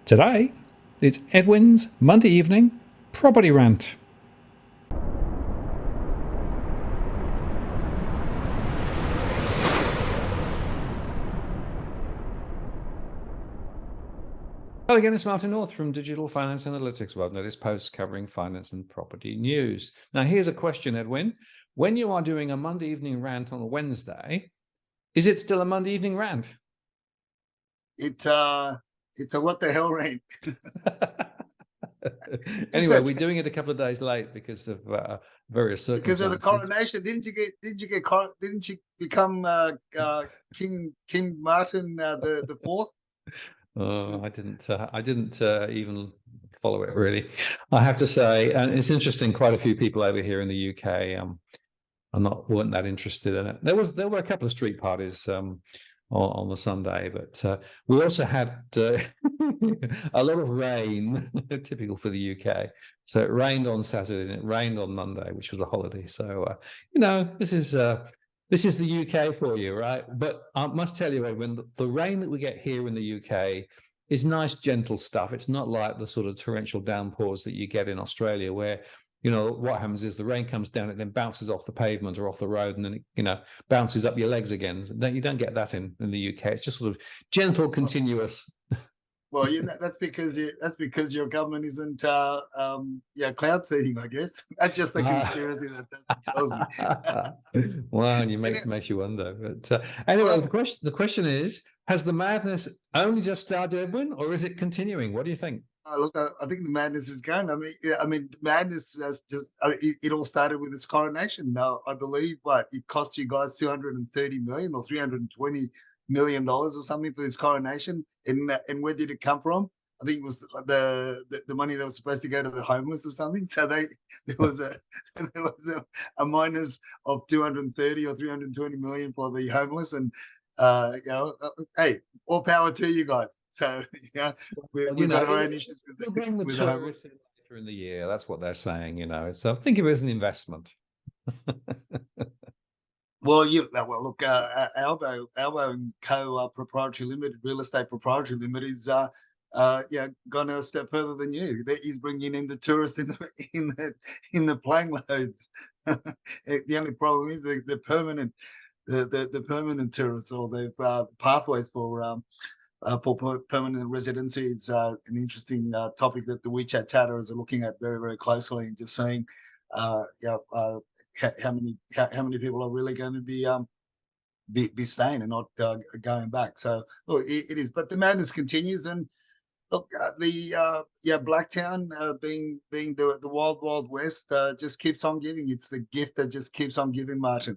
Today, it's Edwin's Monday Evening Property Rant. Hello again, it's Martin North from Digital Finance Analytics. Well, notice posts covering finance and property news. Now, here's a question, Edwin. When you are doing a Monday Evening Rant on a Wednesday, is it still a Monday Evening Rant? It's a what the hell rant. Anyway, we're doing it a couple of days late because of various circumstances. Because of the coronation. Didn't you become King Martin the fourth? Oh, I didn't even follow it really. I have to say, and it's interesting. Quite a few people over here in the UK weren't that interested in it. There were a couple of street parties on the Sunday, but we also had a lot of rain, typical for the UK. So it rained on Saturday and it rained on Monday, which was a holiday. So this is the UK for you, right? But I must tell you, Edwin, the rain that we get here in the UK is nice, gentle stuff. It's not like the sort of torrential downpours that you get in Australia, where what happens is the rain comes down, it then bounces off the pavement or off the road, and then it bounces up your legs again. You don't get that in the UK. It's just sort of gentle, continuous. Well, that's because your government isn't cloud seeding, I guess. That's just a conspiracy that tells me. Wow, and makes you wonder. But anyway, the question is: has the madness only just started, Edwin, or is it continuing? What do you think? Look, I think the madness is going. Madness has just. It all started with this coronation. Now, I believe it cost you guys $230 million or $320 million or something for this coronation. And where did it come from? I think it was the money that was supposed to go to the homeless or something. So there was a minus of 230 or 320 million for the homeless, and hey, all power to you guys. So we've got our own issues with the homeless later in the year. That's what they're saying. So think of it as an investment. Well, look, Albo and Co. Proprietary Limited, Real Estate Proprietary Limited, is gone a step further than you. He's bringing in the tourists in the plane loads. The only problem is the permanent tourists, or the pathways for permanent residency is an interesting topic that the WeChat chatters are looking at very, very closely, and just seeing how many people are really going to be staying and not going back. So look, it is, but the madness continues. And look, Blacktown being the wild west just keeps on giving. It's the gift that just keeps on giving, Martin.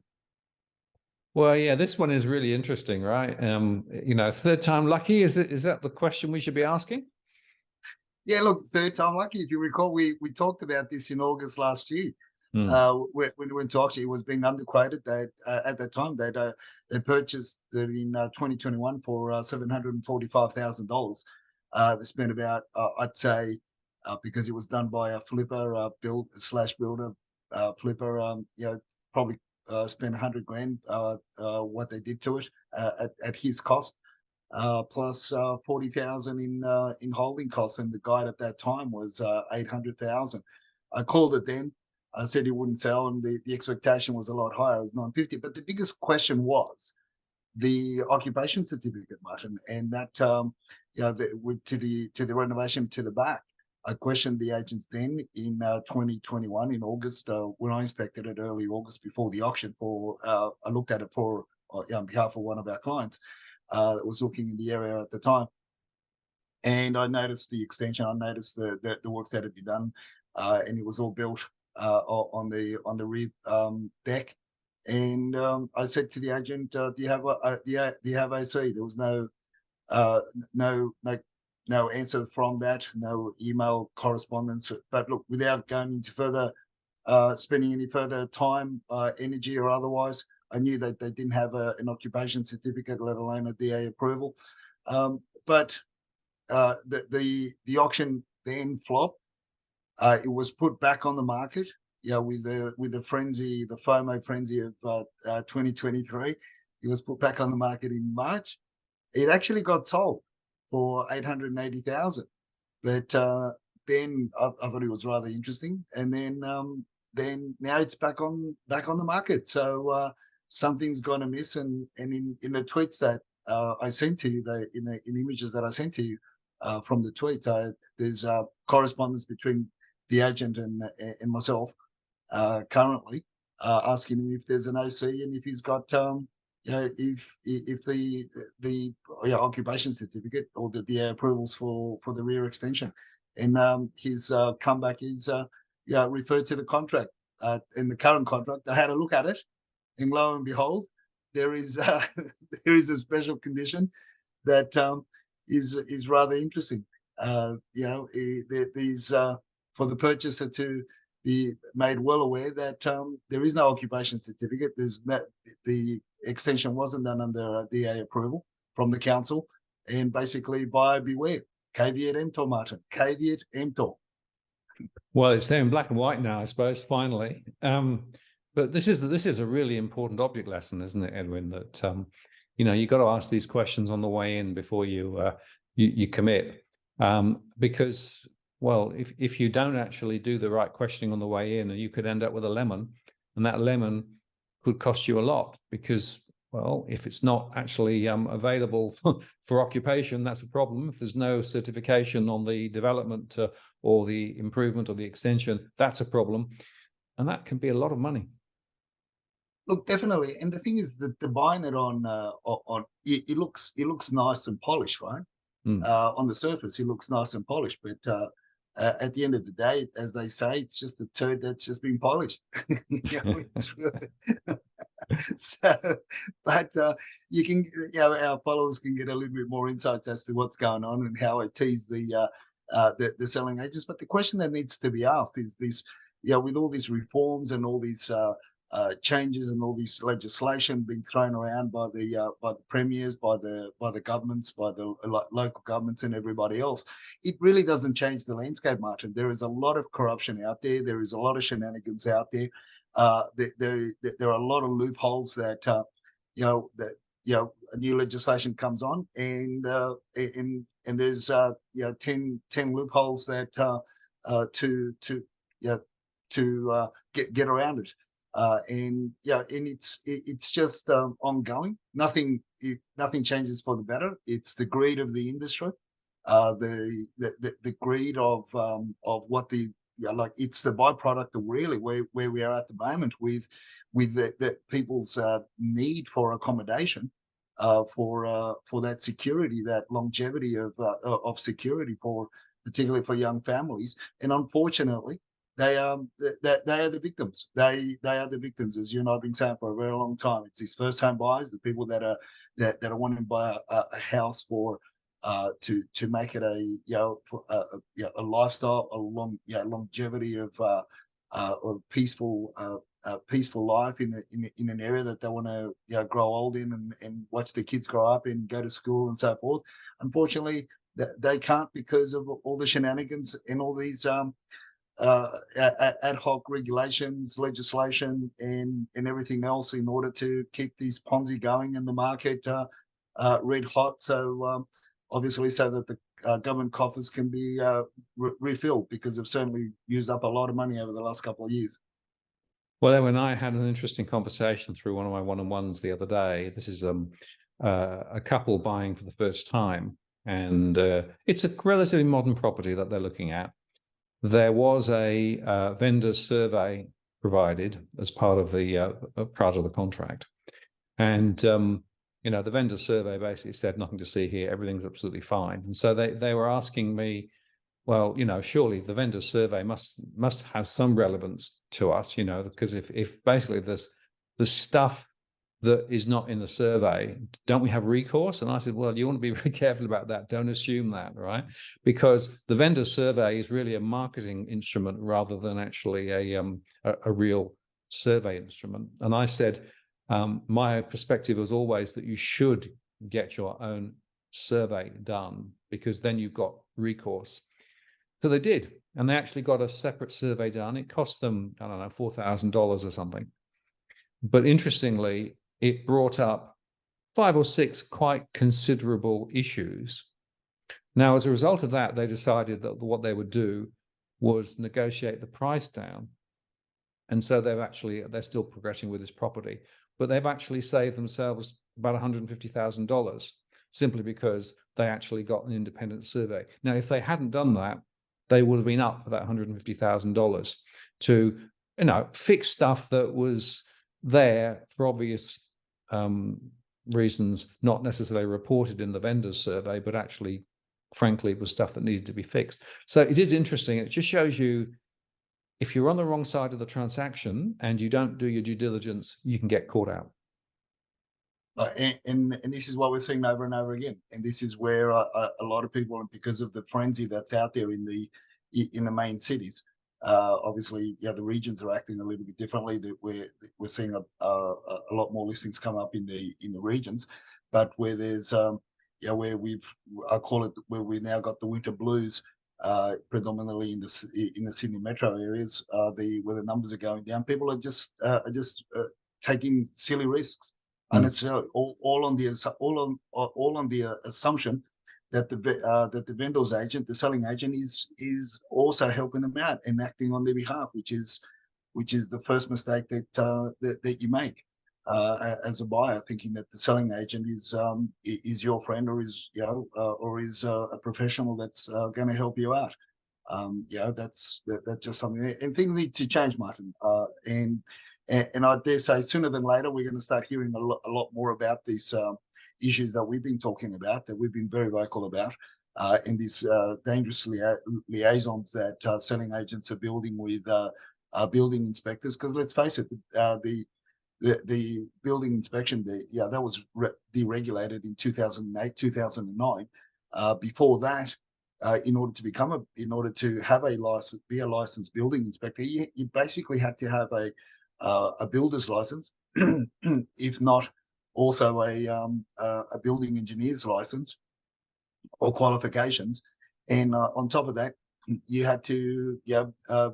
Well, yeah, this one is really interesting, right? Third time lucky, is that the question we should be asking? Yeah, look, third time lucky. If you recall, we talked about this in August last year. When we went to auction, it was being underquoted. That at that time they purchased it in 2021 for $745,000. They spent about I'd say because it was done by a flipper builder flipper, probably spent $100,000 what they did to it at his cost. Plus 40,000 in holding costs, and the guide at that time was 800,000. I called it then. I said he wouldn't sell, and the expectation was a lot higher. It was 950. But the biggest question was the occupation certificate, Martin, and that to the renovation to the back. I questioned the agents then in 2021 in August when I inspected it early August before the auction. I looked at it on behalf of one of our clients that was looking in the area at the time, and I noticed the extension. I noticed the works that had been done, and it was all built on the rear deck. And I said to the agent, "Do you have AC?" There was no answer from that, no email correspondence. But look, without going into further spending any further time, energy, or otherwise, I knew that they didn't have an occupation certificate, let alone a DA approval. But the auction then flopped. It was put back on the market, with the frenzy, the FOMO frenzy of 2023. It was put back on the market in March. It actually got sold for 880,000. But then I thought it was rather interesting, and then now it's back on the market. So something's gone amiss, and in the tweets that I sent to you, in the images that I sent to you from the tweets, there's correspondence between the agent and myself currently, asking him if there's an OC and if he's got if the occupation certificate or the approvals for the rear extension, and his comeback is referred to the contract. In the current contract, I had a look at it, and lo and behold, there is there is a special condition that is rather interesting. These for the purchaser to be made well aware that there is no occupation certificate. The extension wasn't done under DA approval from the council, and basically buyer beware. Caveat emptor, Martin. Caveat emptor. Well, it's there in black and white now, I suppose. Finally, but this is a really important object lesson, isn't it, Edwin? That you've got to ask these questions on the way in before you commit, because, well, if you don't actually do the right questioning on the way in, you could end up with a lemon, and that lemon could cost you a lot, because, well, if it's not actually available for occupation, that's a problem. If there's no certification on the development or the improvement or the extension, that's a problem, and that can be a lot of money. Look, definitely, and the thing is that the buying it on it looks nice and polished, right? On the surface, it looks nice and polished, but at the end of the day, as they say, it's just a turd that's just been polished. It's really so, but you can, our followers can get a little bit more insights as to what's going on and how it teased the selling agents. But the question that needs to be asked is this: with all these reforms and all these changes and all this legislation being thrown around by the premiers, by the governments, by the local governments, and everybody else, it really doesn't change the landscape, Martin. There is a lot of corruption out there. There is a lot of shenanigans out there. There are a lot of loopholes that a new legislation comes on, and there's 10 loopholes that to get around it. And it's just ongoing. Nothing changes for the better. It's the greed of the industry, the greed of what it's the byproduct of really where we are at the moment with the people's need for accommodation, for that security, that longevity of security particularly for young families, and unfortunately. They are the victims. They are the victims, as you and I have been saying for a very long time. It's these first home buyers, the people that are wanting to buy a house for to make it a lifestyle, a longevity of peaceful life in an area that they want to grow old in and watch their kids grow up in, go to school and so forth. Unfortunately, they can't because of all the shenanigans and all these ad hoc regulations, legislation, and everything else in order to keep these Ponzi going in the market red hot. So obviously, so that the government coffers can be refilled, because they've certainly used up a lot of money over the last couple of years. Well, Edwin, I had an interesting conversation through one of my one-on-ones the other day. This is a couple buying for the first time, and it's a relatively modern property that they're looking at. There was a vendor's survey provided as part of the contract, and the vendor's survey basically said nothing to see here, everything's absolutely fine. And so they were asking me, well, surely the vendor's survey must have some relevance to us, because if basically there's stuff that is not in the survey, don't we have recourse? And I said, well, you want to be very careful about that. Don't assume that, right? Because the vendor survey is really a marketing instrument rather than actually a real survey instrument. And I said, my perspective was always that you should get your own survey done, because then you've got recourse. So they did, and they actually got a separate survey done. It cost them, I don't know, $4,000 or something. But interestingly, it brought up 5 or 6 quite considerable issues Now, as a result of that, they decided that what they would do was negotiate the price down. And so they're still progressing with this property, but they've actually saved themselves about $150,000 simply because they actually got an independent survey. Now, if they hadn't done that, they would have been up for that $150,000 to, fix stuff that was there for obvious reasons, not necessarily reported in the vendor's survey, but actually, frankly, it was stuff that needed to be fixed. So it is interesting. It just shows you, if you're on the wrong side of the transaction and you don't do your due diligence, you can get caught out. And this is what we're seeing over and over again. And this is where a lot of people, and because of the frenzy that's out there in the main cities, obviously, the regions are acting a little bit differently. That we're seeing a lot more listings come up in the regions, but where there's where I call it, where we now got the winter blues, predominantly in the Sydney metro areas, where the numbers are going down. People are just taking silly risks. Unnecessarily, all on the assumption that the vendor's agent, the selling agent, is also helping them out and acting on their behalf, which is the first mistake that you make as a buyer, thinking that the selling agent is your friend, or is a professional that's going to help you out. That's just something, and things need to change, Martin. And I dare say sooner than later, we're going to start hearing a lot more about these issues that we've been talking about, that we've been very vocal about, and these dangerous liaisons that selling agents are building with building inspectors. Because let's face it, the building inspection, that was deregulated in 2008, 2009. Before that, in order to have a license, be a licensed building inspector, you basically had to have a builder's license, if not also a building engineer's license or qualifications. And on top of that, you had to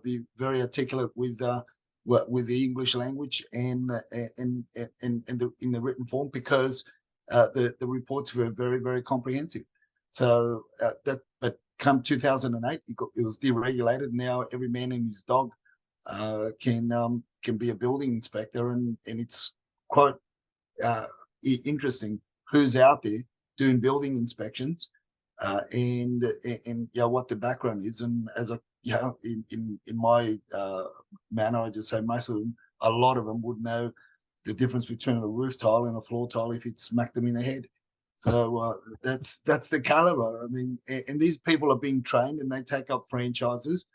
be very articulate with the English language and in the written form, because the reports were very, very comprehensive. So but come 2008, it was deregulated. Now every man and his dog can be a building inspector, and it's quite interesting who's out there doing building inspections, and what the background is. And as in my manner, I just say a lot of them would know the difference between a roof tile and a floor tile if it smacked them in the head. So that's the caliber. I mean, and these people are being trained, and they take up franchises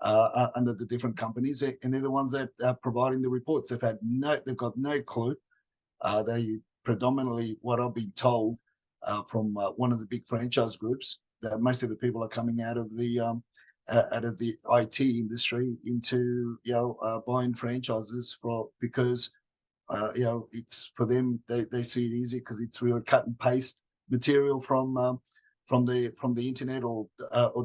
under the different companies, and they're the ones that are providing the reports. They've got no clue. They predominantly, what I've been told from one of the big franchise groups, that most of the people are coming out of the IT industry into buying franchises because it's for them. They see it easy because it's really cut and paste material from the internet or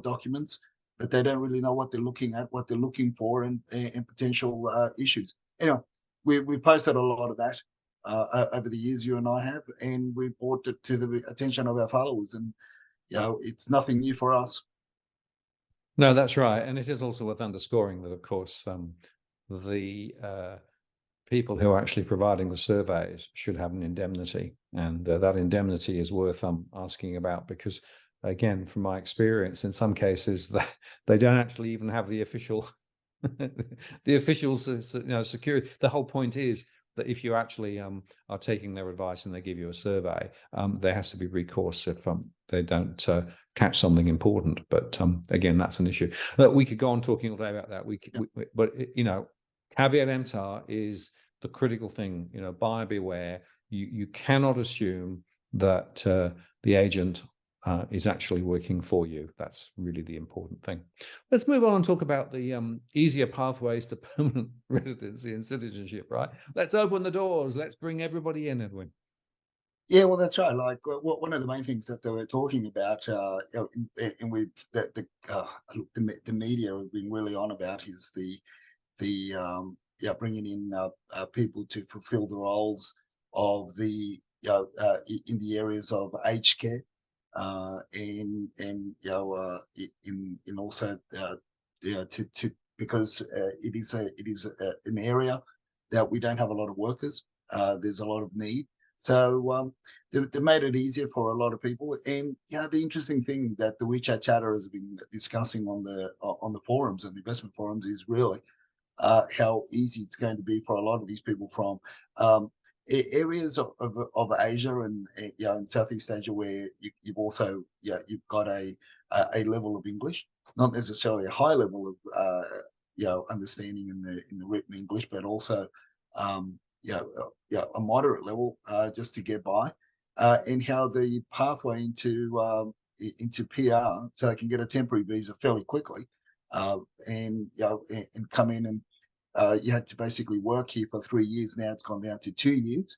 documents, but they don't really know what they're looking at, what they're looking for, and potential issues. Anyway, we posted a lot of that over the years, you and I have, and we brought it to the attention of our followers, and it's nothing new for us. No, that's right, and it is also worth underscoring that, of course, the people who are actually providing the surveys should have an indemnity, and that indemnity is worth asking about, because, again, from my experience, in some cases they don't actually even have the official security. The whole point is that if you actually are taking their advice and they give you a survey, there has to be recourse if they don't catch something important. But again, that's an issue. Look, we could go on talking all day about that. But caveat emptor is the critical thing. Buyer beware. You cannot assume that the agent is actually working for you. That's really the important thing. Let's move on and talk about the easier pathways to permanent residency and citizenship, right? Let's open the doors. Let's bring everybody in, Edwin. Yeah, well, that's right. Like one of the main things that they were talking about, and the media have been really on about, is the bringing in people to fulfil the roles of in the areas of aged care. and in also to because it is an area that we don't have a lot of workers. There's a lot of need, so they made it easier for a lot of people. And the interesting thing that the WeChat chatter has been discussing on the forums and the investment forums is really how easy it's going to be for a lot of these people from areas of Asia and in Southeast Asia, where you've also you've got a level of English, not necessarily a high level of understanding in the written English, but also a moderate level just to get by, and how the pathway into PR, so they can get a temporary visa fairly quickly, and come in and you had to basically work here for 3 years. Now it's gone down to 2 years.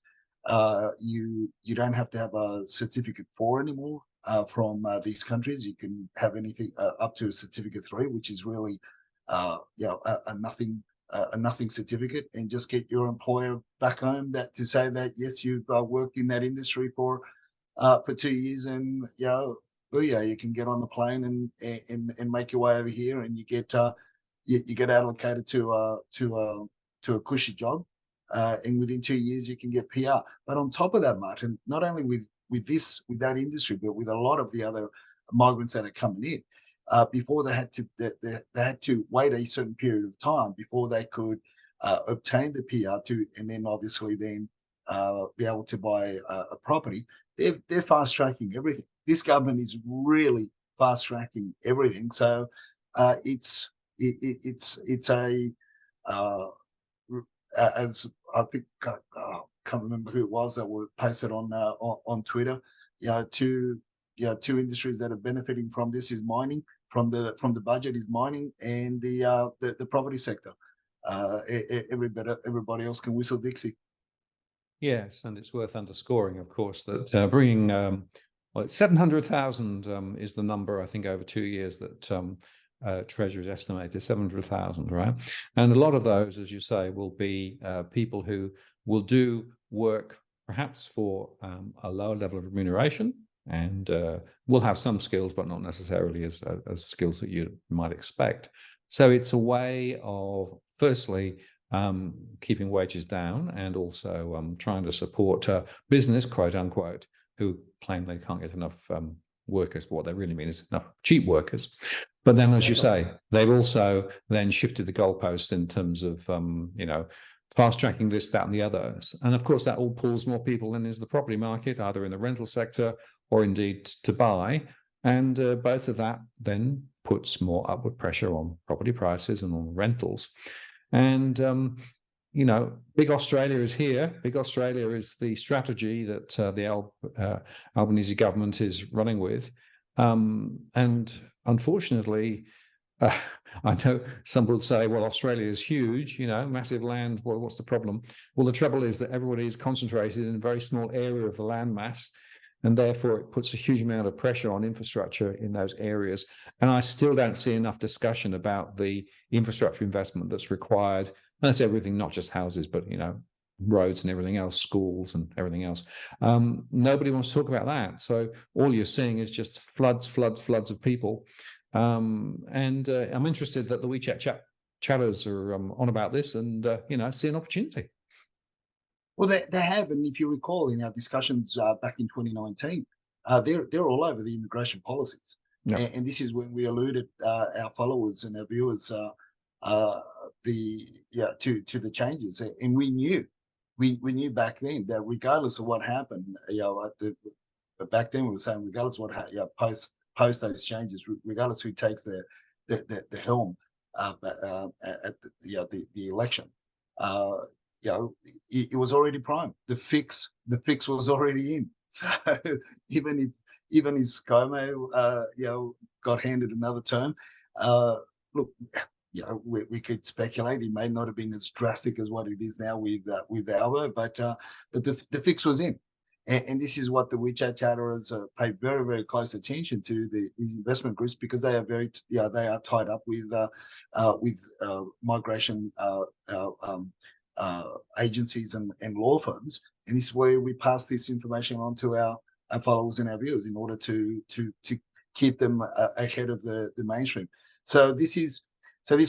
You don't have to have a certificate 4 anymore from these countries. You can have anything up to a certificate 3, which is really a nothing certificate, and just get your employer back home to say that yes, you've worked in that industry for 2 years, and booyah, you can get on the plane and make your way over here, and you get allocated to a cushy job, and within 2 years you can get PR. But on top of that, Martin, not only with that industry, but with a lot of the other migrants that are coming in, before they had to wait a certain period of time before they could obtain the PR and then obviously then be able to buy a property. They're fast tracking everything. This government is really fast tracking everything. So it's a as I think can't remember who it was that were posted on Twitter. Two industries that are benefiting from this is mining. From the budget is mining and the property sector. Everybody else can whistle Dixie. Yes, and it's worth underscoring, of course, that bringing 700,000 is the number, I think, over 2 years that Treasury's estimated, 700,000, right? And a lot of those, as you say, will be people who will do work perhaps for a lower level of remuneration, and will have some skills, but not necessarily as skills that you might expect. So it's a way of, firstly, keeping wages down, and also trying to support business, quote unquote, who claim they can't get enough workers. But what they really mean is enough cheap workers. But then, as you say, they've also then shifted the goalpost in terms of fast tracking this, that, and the others. And of course, that all pulls more people in into the property market, either in the rental sector or indeed to buy. And both of that then puts more upward pressure on property prices and on rentals. And, Big Australia is here. Big Australia is the strategy that the Albanese government is running with. And unfortunately, I know some would say, well, Australia is huge, massive land. Well, what's the problem? Well, the trouble is that everybody is concentrated in a very small area of the land mass, and therefore it puts a huge amount of pressure on infrastructure in those areas. And I still don't see enough discussion about the infrastructure investment that's required. And that's everything, not just houses, but, roads and everything else, schools and everything else. Nobody wants to talk about that. So all you're seeing is just floods of people. And I'm interested that the WeChat chatters are on about this, and, see an opportunity. Well, they have, and if you recall in our discussions back in 2019, they're all over the immigration policies, and this is when we alluded our followers and our viewers to the changes, and we knew back then that regardless of what happened, back then we were saying regardless of what post those changes, regardless who takes the helm at the election. It was already primed. The fix was already in. So even if ScoMo, got handed another term, look, we could speculate. It may not have been as drastic as what it is now with Albo, but the fix was in. And this is what the WeChat chatterers pay very, very close attention to, these investment groups, because they are they are tied up with migration agencies and law firms, and this is where we pass this information on to our followers and our viewers in order to keep them ahead of the mainstream. So this is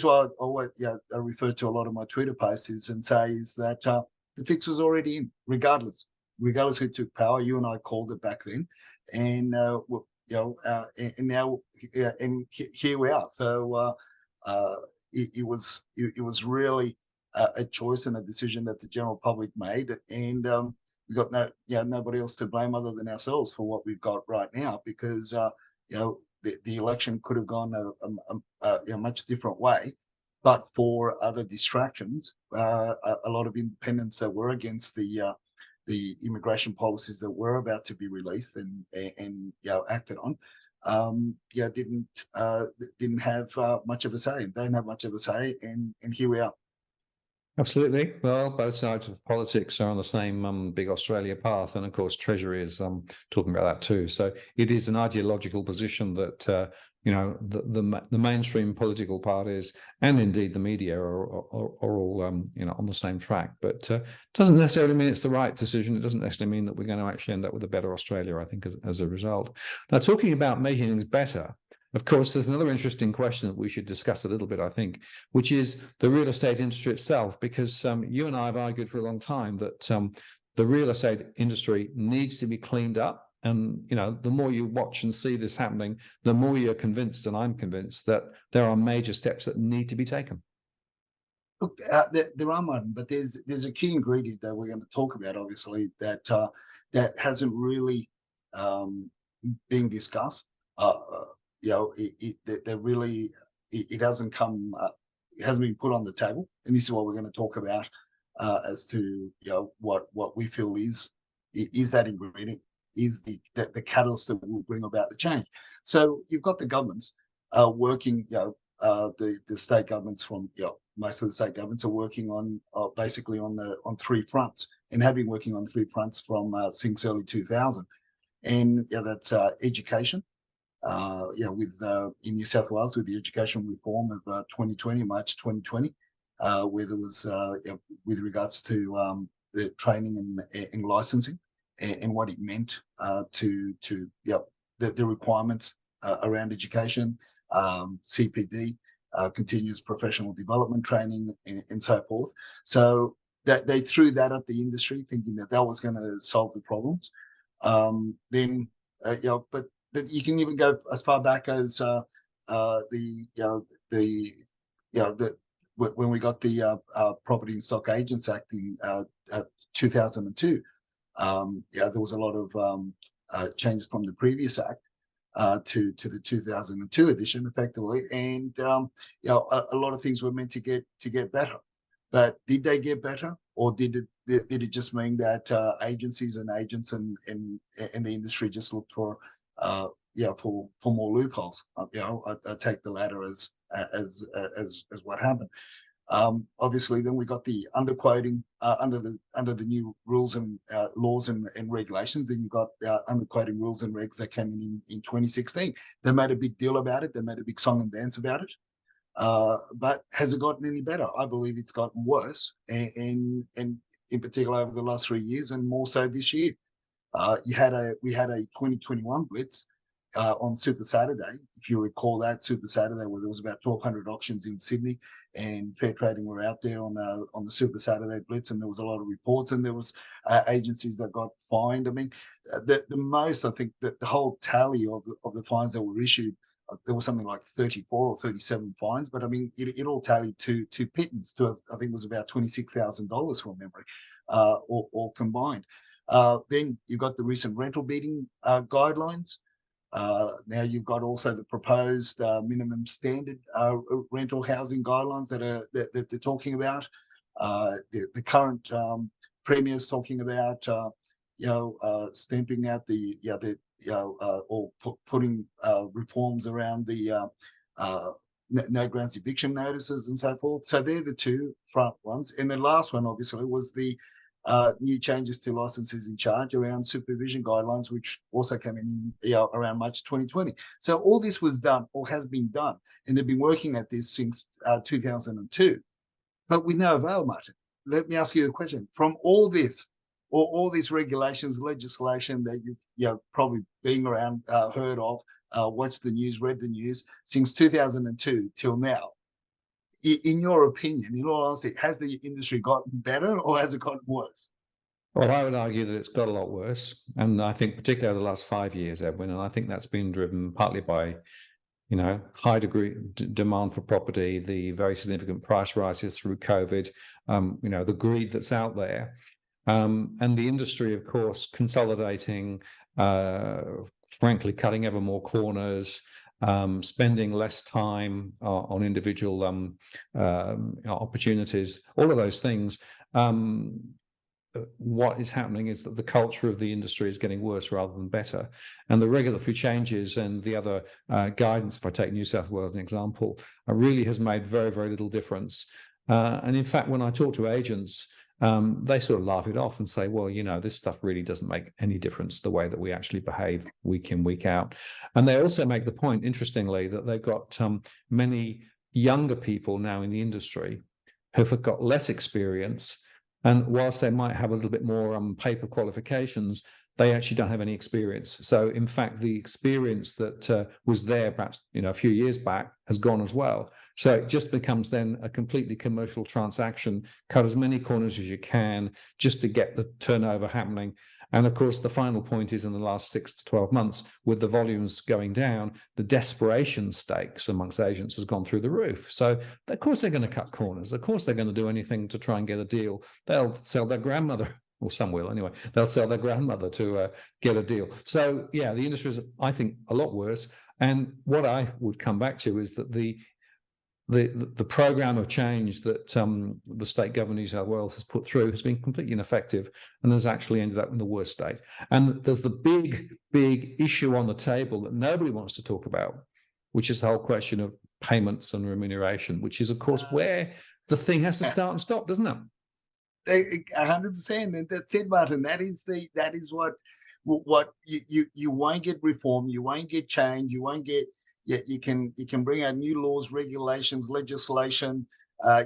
why I always, I refer to a lot of my Twitter posts and say is that the fix was already in, regardless who took power. You and I called it back then, and and now and here we are. So it was really a choice and a decision that the general public made, and we got nobody else to blame other than ourselves for what we've got right now, because the election could have gone a much different way, but for other distractions, a lot of independents that were against the immigration policies that were about to be released and acted on, didn't have much of a say, and don't have much of a say, and here we are. Absolutely. Well, both sides of politics are on the same big Australia path, and of course, Treasury is talking about that too. So it is an ideological position that the mainstream political parties and indeed the media are all on the same track. But doesn't necessarily mean it's the right decision. It doesn't necessarily mean that we're going to actually end up with a better Australia, I think, as a result. Now, talking about making things better, of course, there's another interesting question that we should discuss a little bit, I think, which is the real estate industry itself, because you and I have argued for a long time that the real estate industry needs to be cleaned up. And, the more you watch and see this happening, the more you're convinced, and I'm convinced, that there are major steps that need to be taken. Look, there are, Martin, but there's a key ingredient that we're going to talk about, obviously, that hasn't really been discussed. It hasn't come, it hasn't been put on the table, and this is what we're going to talk about as to what we feel is that ingredient, is the catalyst that will bring about the change. So you've got the governments working, the state governments from most of the state governments are working on basically on three fronts, and have been working on three fronts from since early 2000, and that's education. In New South Wales, with the education reform of 2020, March 2020, where there was with regards to the training and licensing and what it meant to the requirements around education, CPD, continuous professional development training, and so forth. So that they threw that at the industry, thinking that was going to solve the problems. But you can even go as far back as when we got the Property and Stock Agents Act in 2002. There was a lot of changes from the previous act to the 2002 edition, effectively, and a lot of things were meant to get better. But did they get better, or did it just mean that agencies and agents and the industry just looked for more loopholes? I take the latter as what happened. Obviously, then we got the underquoting under the new rules and laws and regulations. Then you got underquoting rules and regs that came in 2016. They made a big deal about it. They made a big song and dance about it. But has it gotten any better? I believe it's gotten worse, and in particular over the last 3 years, and more so this year. We had a 2021 blitz on Super Saturday, if you recall that Super Saturday, where there was about 1,200 auctions in Sydney, and Fair Trading were out there on the Super Saturday blitz, and there was a lot of reports, and there was agencies that got fined. I mean, the most, I think, that the whole tally of the fines that were issued, there was something like 34 or 37 fines, but I mean, it all tallied to pittance, to I think it was about $26,000 from memory, all combined. Then you've got the recent rental beating guidelines. Now you've got also the proposed minimum standard rental housing guidelines that they're talking about. The current premier is talking about stamping out or putting reforms around the no grounds eviction notices and so forth. So they're the two front ones, and the last one obviously was the new changes to licenses in charge around supervision guidelines, which also came in around March 2020. So all this was done, or has been done, and they've been working at this since 2002. But with no avail, Martin. Let me ask you a question. From all this, all these regulations, legislation that you've probably been around, heard of, watched the news, read the news since 2002 till now. In your opinion, in all honesty, has the industry gotten better or has it gotten worse? Well, I would argue that it's got a lot worse, and I think particularly over the last 5 years, Edwin, and I think that's been driven partly by high degree demand for property, the very significant price rises through COVID, the greed that's out there, and the industry, of course, consolidating, frankly, cutting ever more corners, spending less time on individual opportunities, all of those things. What is happening is that the culture of the industry is getting worse rather than better. And the regulatory changes and the other guidance, if I take New South Wales as an example, really has made very, very little difference. And in fact, when I talk to agents, they sort of laugh it off and say, well, this stuff really doesn't make any difference the way that we actually behave week in, week out. And they also make the point, interestingly, that they've got many younger people now in the industry who've got less experience. And whilst they might have a little bit more paper qualifications, they actually don't have any experience. So in fact, the experience that was there perhaps a few years back has gone as well. So it just becomes then a completely commercial transaction, cut as many corners as you can just to get the turnover happening. And of course, the final point is in the last 6 to 12 months, with the volumes going down, the desperation stakes amongst agents has gone through the roof. So of course, they're going to cut corners. Of course, they're going to do anything to try and get a deal. They'll sell their grandmother, or some will anyway, they'll sell their grandmother to get a deal. So yeah, the industry is, I think, a lot worse. And what I would come back to is that the program of change that the state government of New South Wales has put through has been completely ineffective and has actually ended up in the worst state. And there's the big issue on the table that nobody wants to talk about, which is the whole question of payments and remuneration, which is, of course, where the thing has to start and stop, doesn't it? 100%, and that's it, Martin. That is what you won't get reform, you won't get change, you won't get. Yeah, you can bring out new laws, regulations, legislation.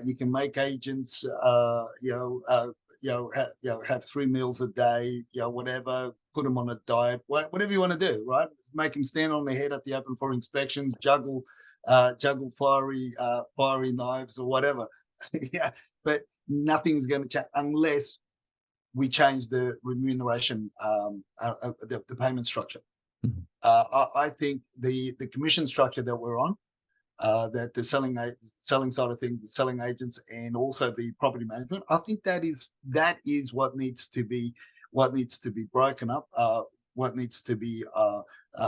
You can make agents, have 3 meals a day, whatever. Put them on a diet, whatever you want to do, right? Make them stand on their head at the open for inspections, juggle fiery knives or whatever. Yeah, but nothing's going to change unless we change the remuneration, the payment structure. I think the commission structure that we're on, that the selling side of things, the selling agents, and also the property management, I think that is what needs to be broken up, what needs to be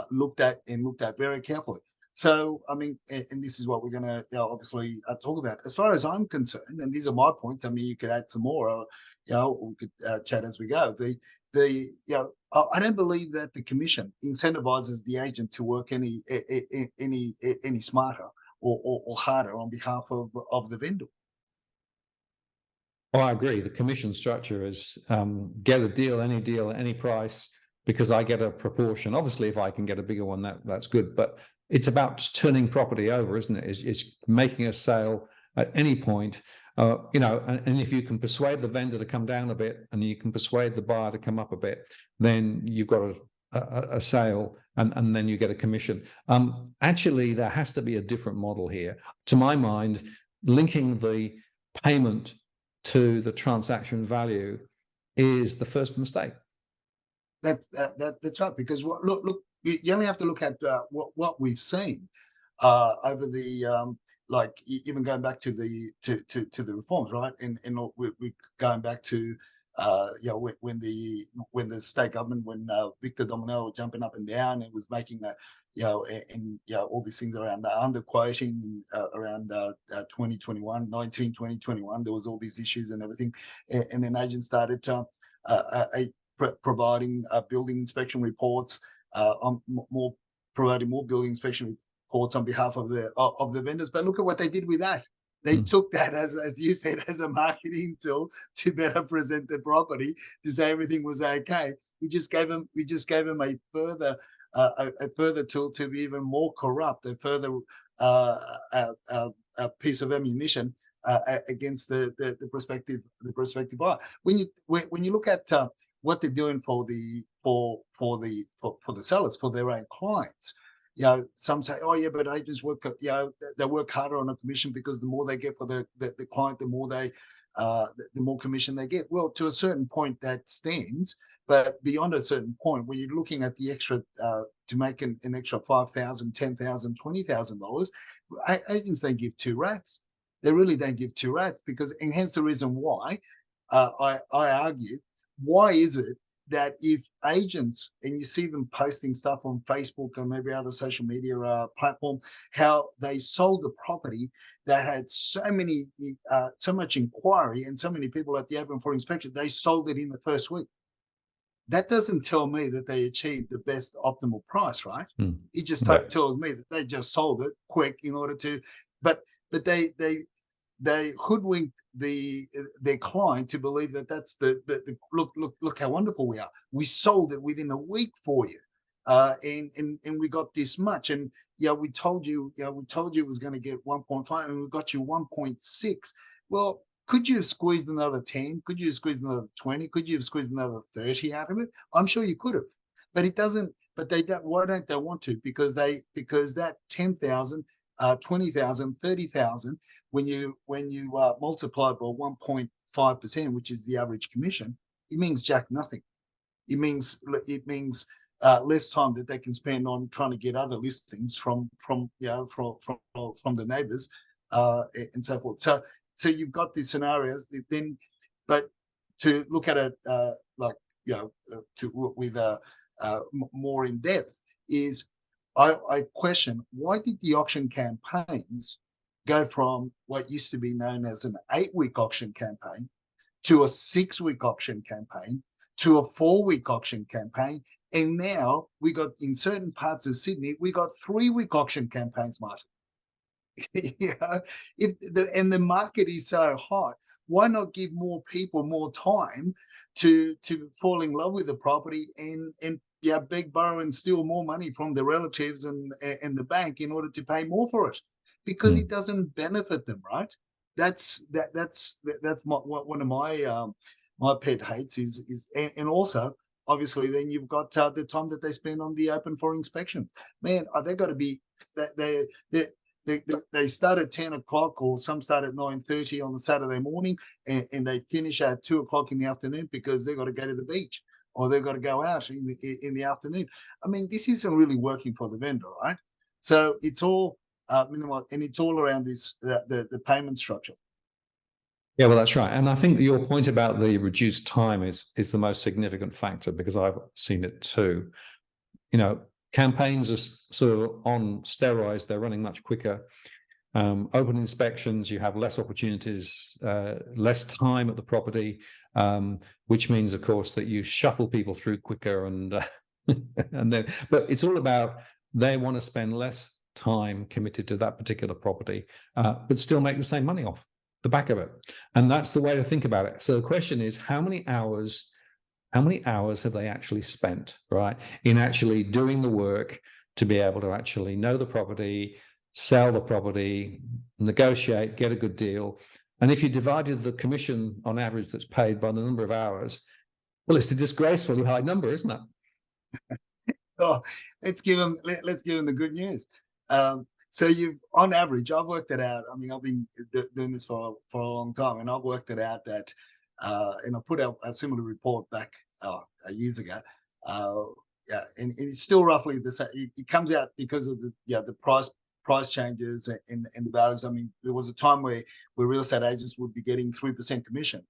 looked at very carefully. So, I mean, and this is what we're going to obviously talk about. As far as I'm concerned, and these are my points. I mean, you could add some more. We could chat as we go. I don't believe that the commission incentivizes the agent to work any smarter or harder on behalf of the vendor. Oh, I agree. The commission structure is get a deal, any price, because I get a proportion. Obviously, if I can get a bigger one, that's good. But it's about just turning property over, isn't it? It's making a sale at any point. And if you can persuade the vendor to come down a bit and you can persuade the buyer to come up a bit, then you've got a sale and then you get a commission. Actually, there has to be a different model here. To my mind, linking the payment to the transaction value is the first mistake. That's right. Because look, you only have to look at what we've seen over the even going back to the reforms, right? And we're going back to when the state government, when Victor Dominel was jumping up and down and was making that all these things around underquoting around 2021, 2021, there was all these issues and everything, and then agents started providing building inspection reports, providing more building inspection reports on behalf of the vendors. But look at what they did with that. They took that as you said, as a marketing tool to better present the property, to say everything was okay. We just gave them a further tool to be even more corrupt, a further a piece of ammunition against the prospective buyer. When you look at what they're doing for the sellers, for their own clients. You know, some say, oh yeah, but agents work, you know, they work harder on a commission because the more they get for the client, the more they the more commission they get. Well, to a certain point that stands, but beyond a certain point, when you're looking at the extra to make an extra $5,000, $10,000, $20,000, agents don't give two rats. They really don't give two rats, because, and hence the reason why I argue, why is it that if agents, and you see them posting stuff on Facebook and every other social media platform, how they sold the property that had so much inquiry and so many people at the open for inspection, they sold it in the first week. That doesn't tell me that they achieved the best optimal price, right? It just tells me that they just sold it quick in order to, but they hoodwinked their client to believe that that's the look how wonderful we are. We sold it within a week for you, and we got this much. And yeah, we told you it was going to get 1.5, and we got you 1.6. Well, could you have squeezed another 10? Could you have squeezed another 20? Could you have squeezed another 30 out of it? I'm sure you could have, but it doesn't. But they don't. Why don't they want to? Because that 10,000. 20,000, 30,000, when you multiply by 1.5%, which is the average commission, it means jack nothing. It means less time that they can spend on trying to get other listings from the neighbors and so forth. So you've got these scenarios that then, but to look at it more in depth is, I question, why did the auction campaigns go from what used to be known as an 8-week auction campaign to a 6-week auction campaign to a 4-week auction campaign, and now we got, in certain parts of Sydney, we got 3-week auction campaigns, Martin. And the market is so hot, why not give more people more time to fall in love with the property and beg, borrow, and steal more money from the relatives and the bank in order to pay more for it, because it doesn't benefit them, right? That's one of my pet hates is and also obviously then you've got the time that they spend on the open for inspections. Man, they got to be they start at 10 o'clock, or some start at 9:30 on the Saturday morning, and they finish at 2 o'clock in the afternoon because they've got to go to the beach, or they've got to go out in the afternoon. I mean, this isn't really working for the vendor, right? So it's all minimal, and it's all around this the payment structure. Yeah, well, that's right. And I think your point about the reduced time is the most significant factor, because I've seen it too. You know, campaigns are sort of on steroids. They're running much quicker. Open inspections, you have less opportunities, less time at the property, which means, of course, that you shuffle people through quicker, and then. But it's all about, they want to spend less time committed to that particular property, but still make the same money off the back of it. And that's the way to think about it. So the question is, how many hours have they actually spent, right, in actually doing the work to be able to actually know the property, sell the property, negotiate, get a good deal? And if you divided the commission on average that's paid by the number of hours, well, it's a disgracefully high number, isn't it? Oh, let's give them the good news. So you've, on average, I've worked it out. I mean, I've been doing this for a long time, and I've worked it out that, and I put out a similar report back years ago. And it's still roughly the same. It comes out because of the price changes and the values. I mean, there was a time where real estate agents would be getting 3% commission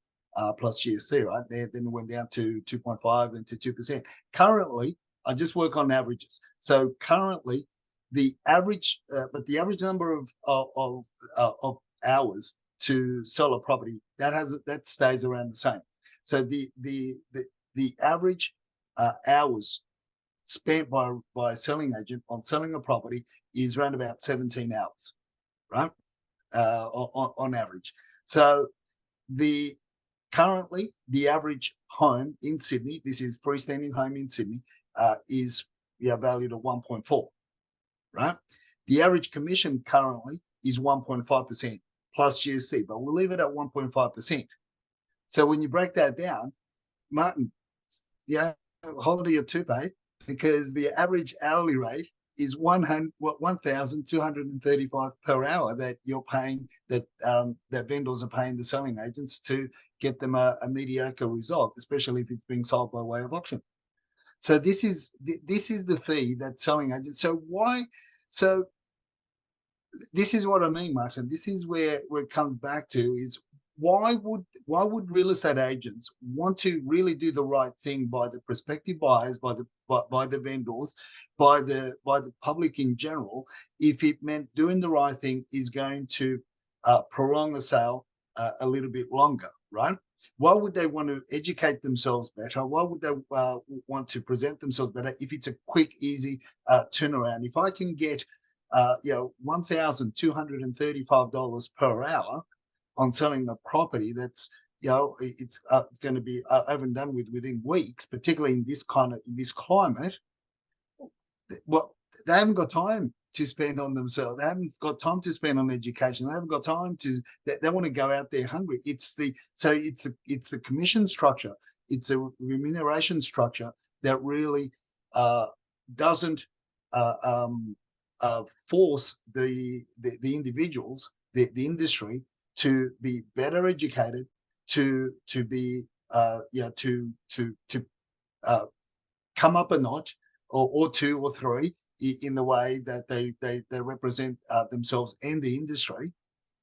plus GST, right? Then it went down to 2.5, then to 2%. Currently, I just work on averages. So currently, the average number of hours to sell a property that stays around the same. So the average hours spent by a selling agent on selling a property is around about 17 hours, right? On average. So currently the average home in Sydney, this is freestanding home in Sydney, is valued at 1.4. Right? The average commission currently is 1.5% plus GST, but we'll leave it at 1.5%. So when you break that down, Martin, hold your toupee, because the average hourly rate is 1,235 per hour that you're paying, that vendors are paying the selling agents to get them a mediocre result, especially if it's being sold by way of auction. So this is the fee that selling agents. So why? So this is what I mean, Martin. This is where it comes back to is why would real estate agents want to really do the right thing by the prospective buyers, by the vendors, by the public in general, if it meant doing the right thing is going to prolong a sale a little bit longer, right? Why would they want to educate themselves better? Why would they want to present themselves better if it's a quick, easy turnaround? If I can get $1,235 per hour on selling a property, that's it's going to be over and done with within weeks, particularly in this climate. Well, they haven't got time to spend on themselves. They haven't got time to spend on education. They haven't got time to. They want to go out there hungry. It's the commission structure. It's a remuneration structure that really doesn't force the individuals, the industry, to be better educated, to be come up a notch or two or three in the way that they represent themselves and the industry.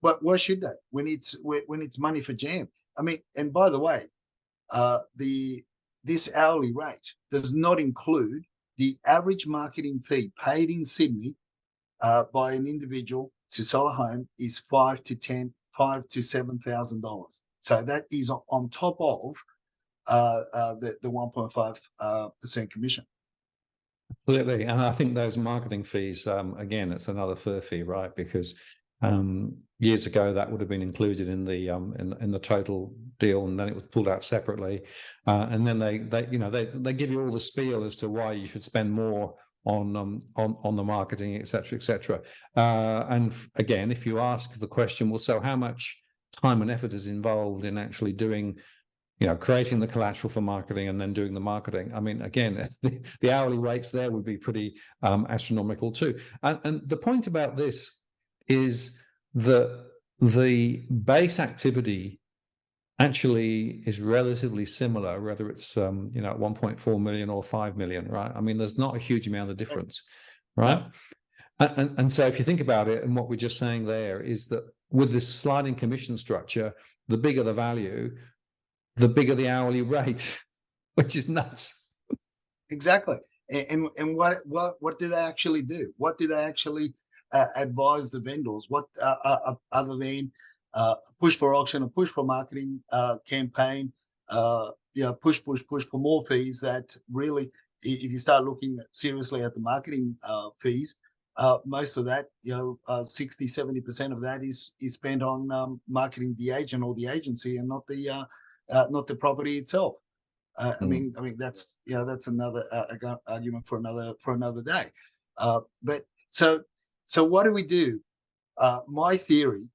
But why should they when it's money for jam? I mean, and by the way, this hourly rate does not include the average marketing fee paid in Sydney by an individual to sell a home is $5,000 to $7,000. So that is on top of the 1.5% commission. Absolutely, and I think those marketing fees, again, it's another fur fee, right? Because years ago that would have been included in the total deal, and then it was pulled out separately, and then they give you all the spiel as to why you should spend more on the marketing, etc., etc. And again, if you ask the question, well, so how much time and effort is involved in actually doing, creating the collateral for marketing and then doing the marketing? I mean, again, the hourly rates there would be pretty astronomical too. And the point about this is that the base activity actually is relatively similar, whether it's 1.4 million or 5 million, right? I mean, there's not a huge amount of difference, right? No. And so if you think about it, and what we're just saying there is that with this sliding commission structure, the bigger the value, the bigger the hourly rate, which is nuts. Exactly. And what do they actually do? What do they actually advise the vendors? What other than push for auction, a push for marketing campaign, push for more fees? That really, if you start looking seriously at the marketing fees, most of that, 60-70% of that is spent on marketing the agent or the agency, and not the property itself. I mean that's another argument for another day. But so what do we do? My theory,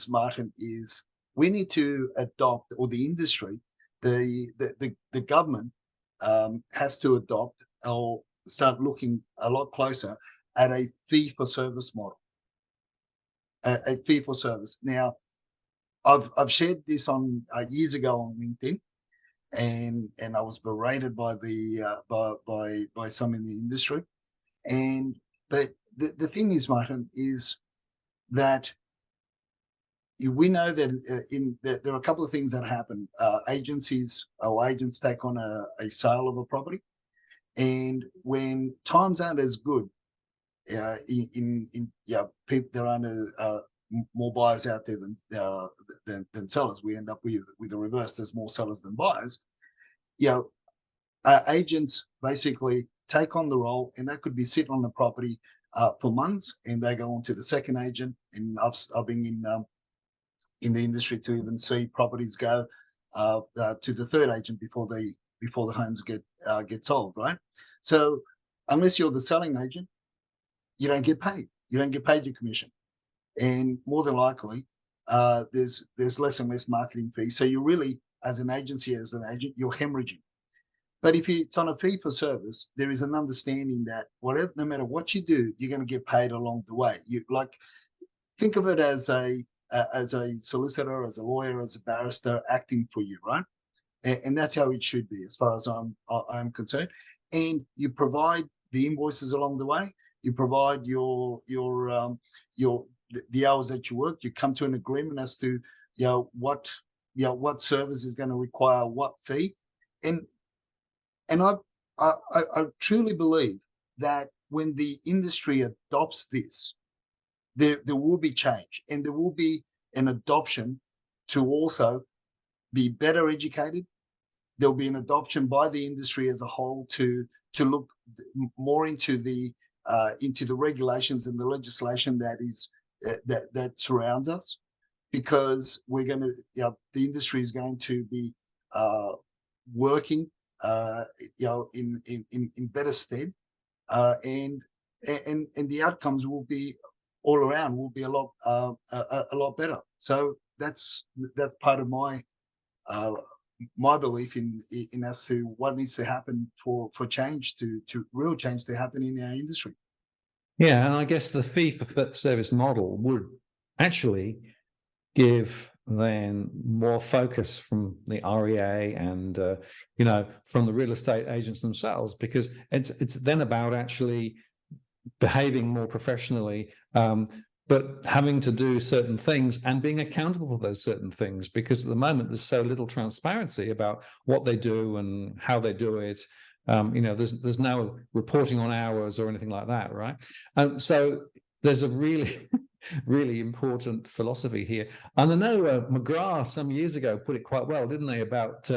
Martin, is we need to adopt, or the industry, the government has to adopt or start looking a lot closer at a fee for service model. A fee for service. Now, I've shared this on years ago on LinkedIn, and I was berated by by some in the industry. But the thing is, Martin, is that we know that there are a couple of things that happen. Agents take on a sale of a property, and when times aren't as good, people, there aren't more buyers out there than sellers. We end up with the reverse. There's more sellers than buyers. Agents basically take on the role, and that could be sitting on the property for months, and they go on to the second agent. And I've been in the industry to even see properties go to the third agent before the homes get sold, right? So unless you're the selling agent, you don't get paid. You don't get paid your commission, and more than likely, there's less and less marketing fees. So you really, as an agency, as an agent, you're hemorrhaging. But if it's on a fee for service, there is an understanding that whatever, no matter what you do, you're going to get paid along the way. You like think of it as a solicitor, as a lawyer, as a barrister acting for you, right? And that's how it should be, as far as I'm concerned. And you provide the invoices along the way. You provide the hours that you work. You come to an agreement as to what service is going to require what fee, and I truly believe that when the industry adopts this, there will be change, and there will be an adoption to also be better educated. There'll be an adoption by the industry as a whole to look more into the regulations and the legislation that surrounds us, because we're going to the industry is going to be working in better stead, and the outcomes will be all around will be a lot better. So that's part of my belief in as to what needs to happen for change to real change to happen in our industry. Yeah, and I guess the fee for service model would actually give then more focus from the REA and from the real estate agents themselves, because it's then about actually behaving more professionally, but having to do certain things and being accountable for those certain things, because at the moment there's so little transparency about what they do and how they do it. There's no reporting on hours or anything like that, right? So there's a really really important philosophy here. And I know McGrath some years ago put it quite well, didn't they, about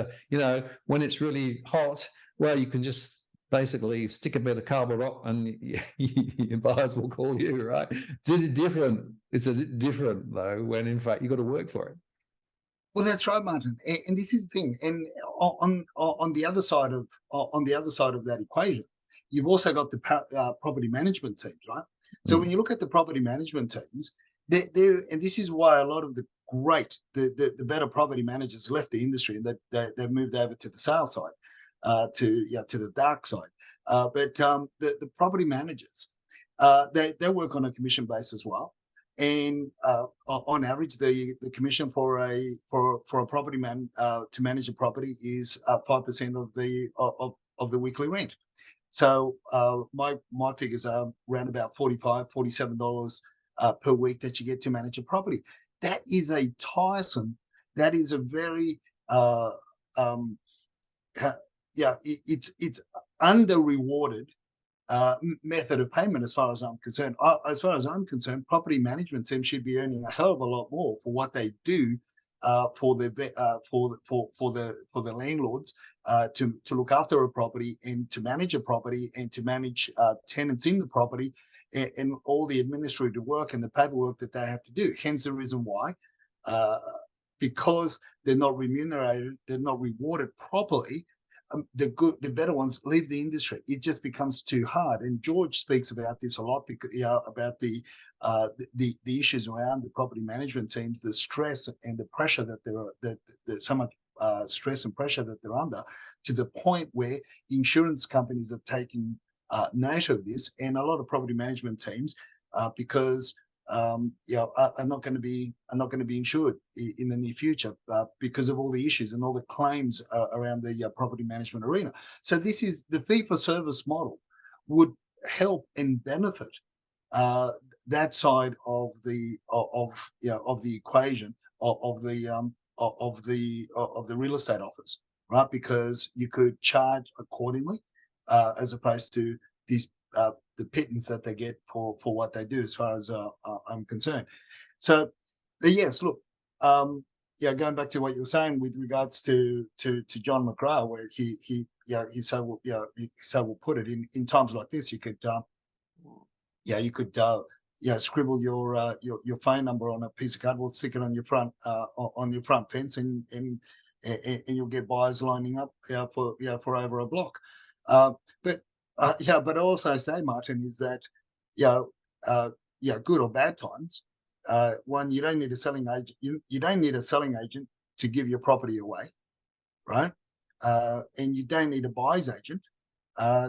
when it's really hot, well, you can just basically stick a bit of cardboard up and your buyers will call you, right? Is it different? Is it different though, when in fact you've got to work for it? Well, that's right, Martin. And this is the thing. And on the other side of that equation, you've also got the property management teams, right? So when you look at the property management teams, and this is why a lot of the better property managers left the industry, and they've moved over to the sales side, to the dark side. But the property managers, they work on a commission base as well. And on average, the commission for a property man to manage a property is 5% of the weekly rent. So my figures are around about $45, $47 per week that you get to manage a property. That is a tiresome. That is a very it's under rewarded method of payment, as far as I'm concerned. As far as I'm concerned, property management teams should be earning a hell of a lot more for what they do for the landlords to look after a property and to manage a property and to manage tenants in the property, and all the administrative work and the paperwork that they have to do. Hence the reason why, because they're not remunerated, they're not rewarded properly. The better ones leave the industry. It just becomes too hard. And George speaks about this a lot, because about the issues around the property management teams, the stress and the pressure that there's so much stress and pressure that they're under, to the point where insurance companies are taking note of this, and a lot of property management teams, because are not going to be insured in the near future because of all the issues and all the claims around the property management arena. So this is the fee for service model would help and benefit that side of the equation of the real estate office, right? Because you could charge accordingly, as opposed to these the pittance that they get for what they do, as far as I'm concerned. So yes, look, going back to what you were saying with regards to John McGrath, where he will put it in times like this, you could scribble your phone number on a piece of cardboard, stick it on your front fence, and you'll get buyers lining up for over a block. But also say, Martin, is that good or bad times. One, you don't need a selling agent. You don't need a selling agent to give your property away, right? and you don't need a buyer's agent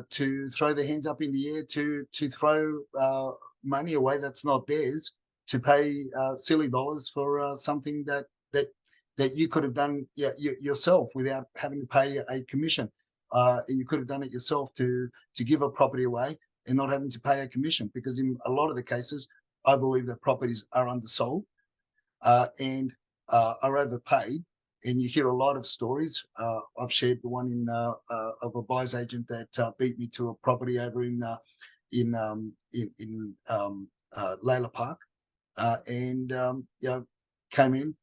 to throw their hands up in the air to throw money away that's not theirs, to pay silly dollars for something that you could have done yourself without having to pay a commission. And you could have done it yourself to give a property away and not having to pay a commission, because in a lot of the cases, I believe that properties are undersold and are overpaid. And you hear a lot of stories. I've shared the one of a buyer's agent that beat me to a property over in Layla Park, and came in,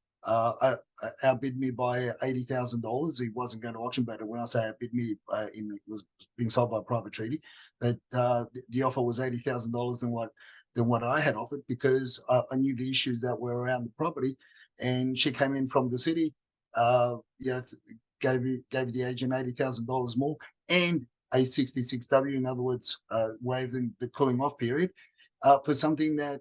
outbid me by $80,000. He wasn't going to auction, but when I say outbid me, it was being sold by a private treaty. But the offer was $80,000 than what I had offered, because I knew the issues that were around the property. And she came in from the city, gave the agent $80,000 more and a 66W, in other words, waived the cooling off period, for something that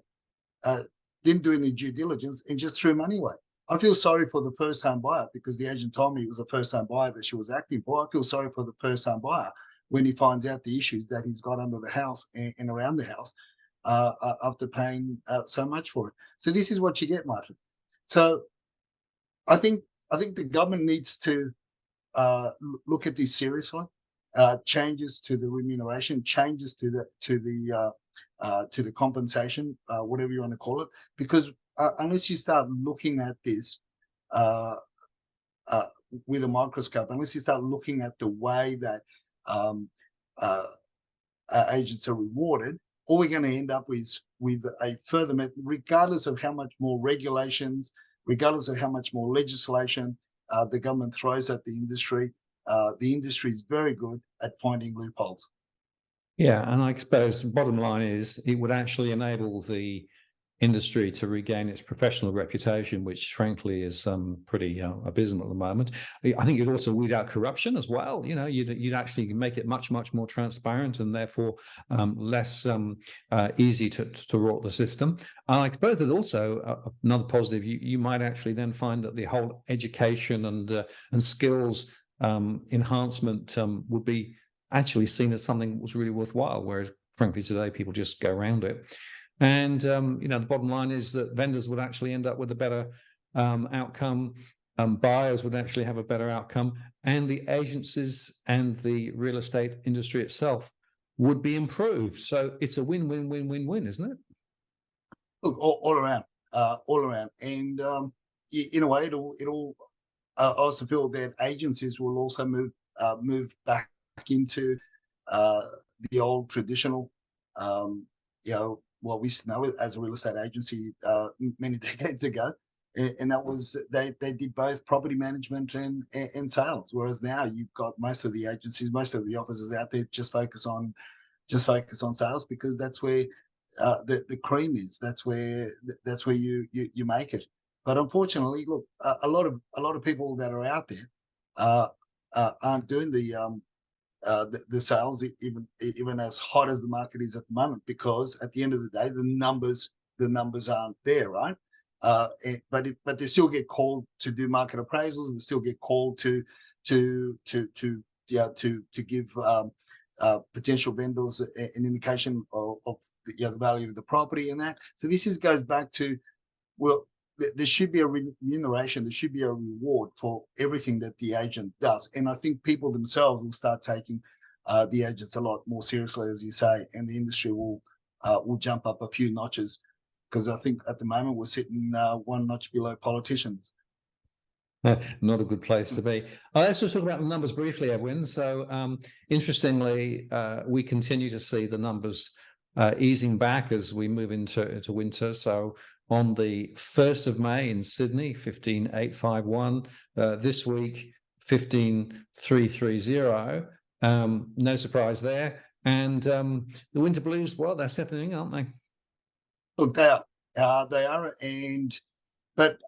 didn't do any due diligence and just threw money away. I feel sorry for the first home buyer, because the agent told me it was a first home buyer that she was acting for. I feel sorry for the first home buyer when he finds out the issues that he's got under the house and around the house after paying so much for it. So this is what you get, Martin. So I think the government needs to look at this seriously. Changes to the remuneration, changes to the compensation, whatever you want to call it, because unless you start looking at this with a microscope, unless you start looking at the way that agents are rewarded, all we're going to end up with a further, regardless of how much more regulations, regardless of how much more legislation the government throws at the industry is very good at finding loopholes. Yeah, and I suppose the bottom line is it would actually enable the industry to regain its professional reputation, which frankly is pretty abysmal at the moment. I think you'd also weed out corruption as well. You know, you'd actually make it much more transparent and therefore less easy to rot the system. I suppose that also another positive, you might actually then find that the whole education and skills enhancement would be actually seen as something that was really worthwhile, whereas frankly today people just go around it. And the bottom line is that vendors would actually end up with a better outcome. Buyers would actually have a better outcome, and the agencies and the real estate industry itself would be improved. So it's a win-win-win-win-win, isn't it? Look, all around. And in a way, it'll. I also feel that agencies will also move back into the old traditional, what we used to know as a real estate agency many decades ago, and that was they did both property management and sales. Whereas now you've got most of the agencies, most of the offices out there just focus on sales, because that's where the cream is. That's where you make it. But unfortunately, look, a lot of people that are out there aren't doing the sales, even as hot as the market is at the moment, because at the end of the day, the numbers aren't there, right? But they still get called to do market appraisals. They still get called to give potential vendors an indication of the value of the property and that. So this goes back to, well, there should be a remuneration, there should be a reward for everything that the agent does. And I think people themselves will start taking the agents a lot more seriously, as you say, and the industry will jump up a few notches, because I think at the moment we're sitting one notch below politicians. Not a good place to be. Let's just talk about the numbers briefly, Edwin. So interestingly, we continue to see the numbers easing back as we move into winter. So on the 1st of May in Sydney, 15,851. This week, 15,330. No surprise there. And the winter blues, well, they're settling, aren't they? Look, they are, but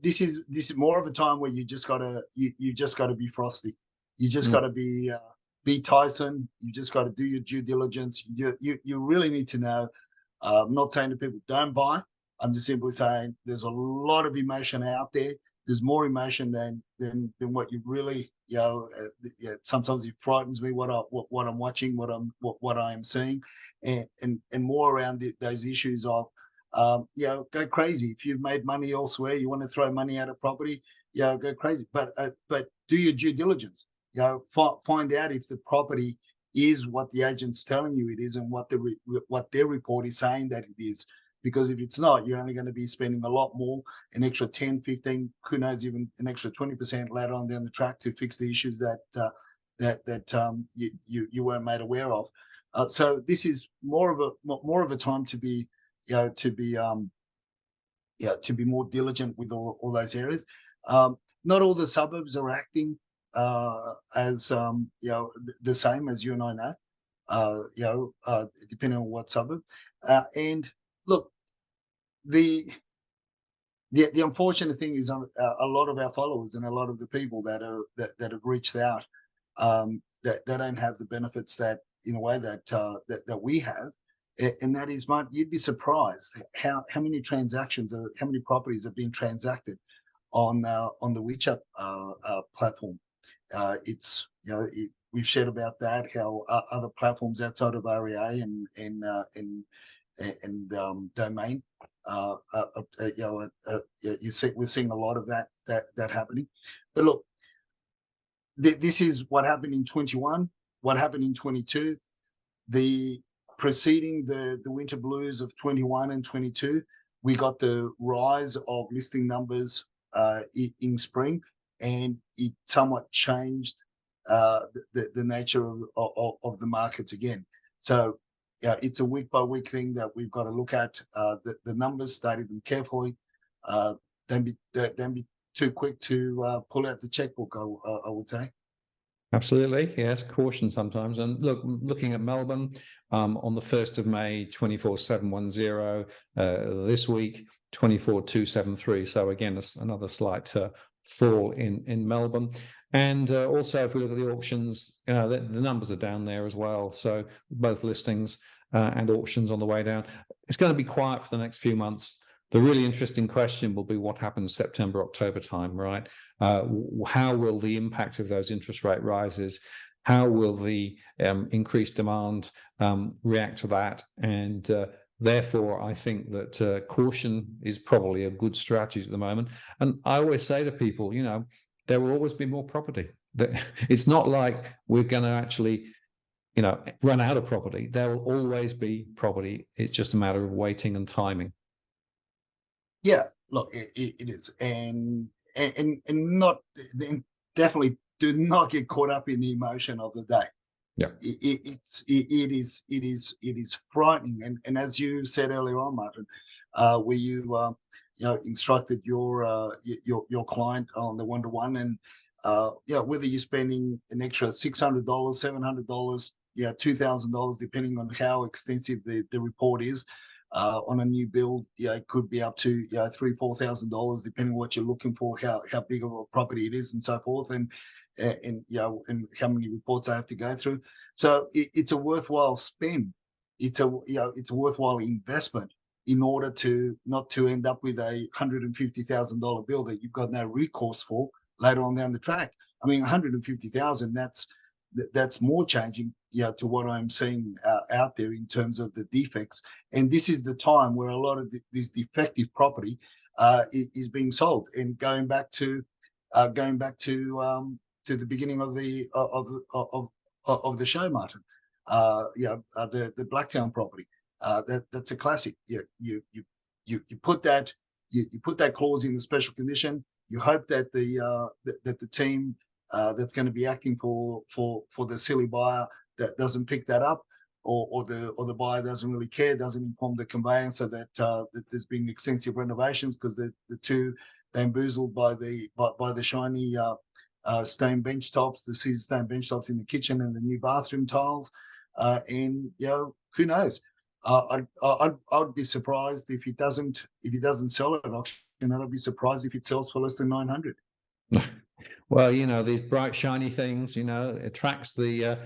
this is more of a time where you just gotta be frosty. You just gotta be Tyson. You just got to do your due diligence. You really need to know. I'm not saying to people don't buy. I'm just simply saying there's a lot of emotion out there. There's more emotion than what you really sometimes it frightens me what I'm watching, what I am seeing, and more around those issues of go crazy. If you've made money elsewhere, you want to throw money at a property, go crazy. But do your due diligence. Find out if the property is what the agent's telling you it is, and what their report is saying that it is. Because if it's not, you're only going to be spending a lot more, an extra 10, 15, who knows, even an extra 20% later on down the track to fix the issues that you weren't made aware of. So this is more of a time to be to be more diligent with all those areas. Not all the suburbs are acting as the same as you and I know. Depending on what suburb. And look, the unfortunate thing is a lot of our followers and a lot of the people that have reached out that don't have the benefits that, in a way, that we have. And that is, Mark, you'd be surprised how many transactions or how many properties have been transacted on the WeChat platform. It's we've shared about that, how other platforms outside of REA and Domain, we're seeing a lot of that happening. But look, this is what happened in 21, what happened in 22, the preceding the winter blues of 21 and 22. We got the rise of listing numbers in spring, and it somewhat changed the nature of the markets again. So it's a week by week thing that we've got to look at the numbers, study them carefully. Don't be too quick to pull out the checkbook, I would say. Absolutely, yes. Caution sometimes. And look, looking at Melbourne, on the 1st of May, 24,710. This week, 24,273. So again, another slight fall in Melbourne. And also, if we look at the auctions, the numbers are down there as well. So both listings and auctions on the way down. It's going to be quiet for the next few months. The really interesting question will be what happens September, October time, right? How will the impact of those interest rate rises, how will the increased demand react to that? And therefore, I think that caution is probably a good strategy at the moment. And I always say to people, there will always be more property. It's not like we're going to actually run out of property. There will always be property. It's just a matter of waiting and timing. Yeah, look, it is, and not, and definitely do not get caught up in the emotion of the day. Yeah, it is frightening, and as you said earlier on, Martin, where you instructed your client on the 1-to-1, and whether you're spending an extra $600, $700, $2,000, depending on how extensive the report is. On a new build, it could be up to $3,000-$4,000, depending on what you're looking for, how big of a property it is, and so forth, and how many reports I have to go through. So it's a worthwhile spend. It's a worthwhile investment in order to not to end up with a $150,000 bill that you've got no recourse for later on down the track. I mean, $150,000. That's more changing, to what I'm seeing out there in terms of the defects. And this is the time where a lot of this defective property is being sold. And going back to the beginning of the show, Martin, the Blacktown property, that's a classic. You put that clause in the special condition. You hope that the team that's going to be acting for the silly buyer that doesn't pick that up, or the buyer doesn't really care, doesn't inform the conveyancer that there's been extensive renovations, because the two bamboozled by the shiny stone bench tops, the Caesar stone bench tops in the kitchen, and the new bathroom tiles, and who knows. I'd be surprised if he doesn't sell it at auction. I'd be surprised if it sells for less than 900. Well, these bright, shiny things, attracts the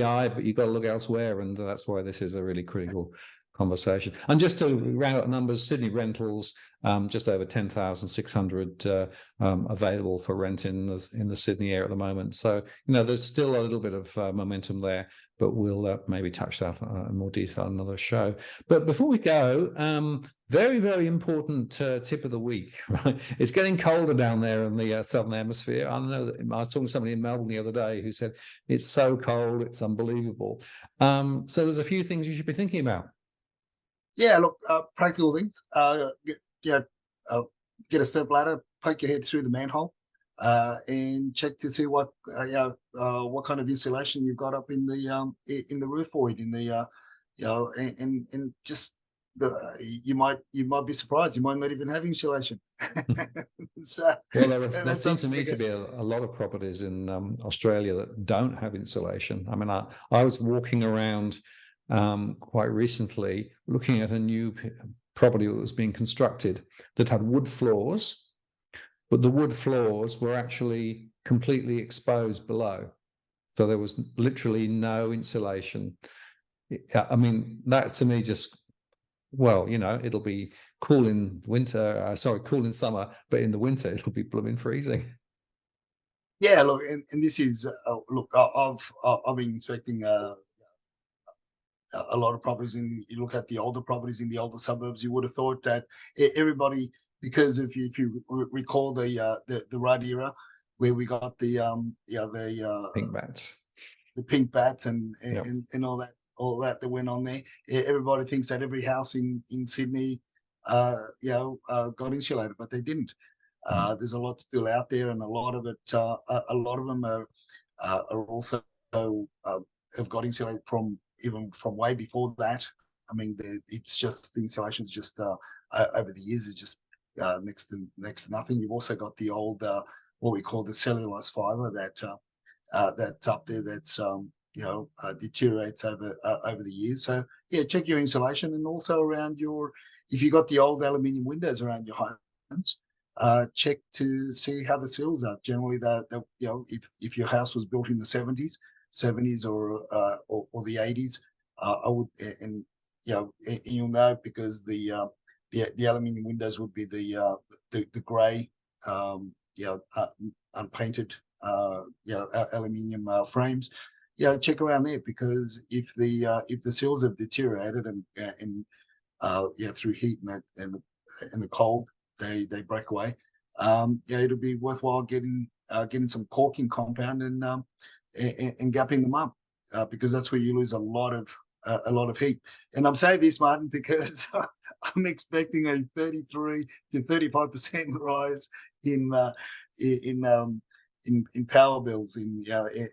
eye, but you've got to look elsewhere, and that's why this is a really critical conversation. And just to round up numbers, Sydney rentals, just over 10,600 available for rent in the Sydney area at the moment. So, there's still a little bit of momentum there, but we'll maybe touch that in more detail in another show. But before we go, very, very important tip of the week, right? It's getting colder down there in the Southern Hemisphere. I know that I was talking to somebody in Melbourne the other day who said it's so cold, it's unbelievable. So there's a few things you should be thinking about. Yeah, look, practical things. Get a step ladder, poke your head through the manhole, and check to see what kind of insulation you've got up in the roof void, in the and just you might be surprised. You might not even have insulation. Well, there seems to me to be a lot of properties in Australia that don't have insulation. I mean, I was walking around quite recently looking at a new property that was being constructed that had wood floors, but the wood floors were actually completely exposed below. So there was literally no insulation. I mean, that to me just, well, it'll be cool in winter, cool in summer, but in the winter it'll be blooming freezing. Yeah, look, and this is look, I've been inspecting a lot of properties. You look at the older properties in the older suburbs, you would have thought that everybody, because if you recall the right era where we got the Pink bats, and all that went on there. Everybody thinks that every house in Sydney got insulated, but they didn't. There's a lot still out there, and a lot of them are also have got insulated from way before that. I mean, it's just the insulation is just over the years is just next to nothing. You've also got the old what we call the cellulose fibre that's up there that's deteriorates over the years. So yeah, check your insulation, and also around if you got the old aluminium windows around your homes, check to see how the sills are. Generally, if your house was built in the 70s or the 80s, I would, and you'll know, because the aluminium windows would be the grey, unpainted, aluminium frames. Check around there, because if the sills have deteriorated and through heat and the cold, they break away. It'll be worthwhile getting some caulking compound and gapping them up, because that's where you lose a lot of heat. And I'm saying this, Martin, because I'm expecting a 33 to 35% rise in power bills, in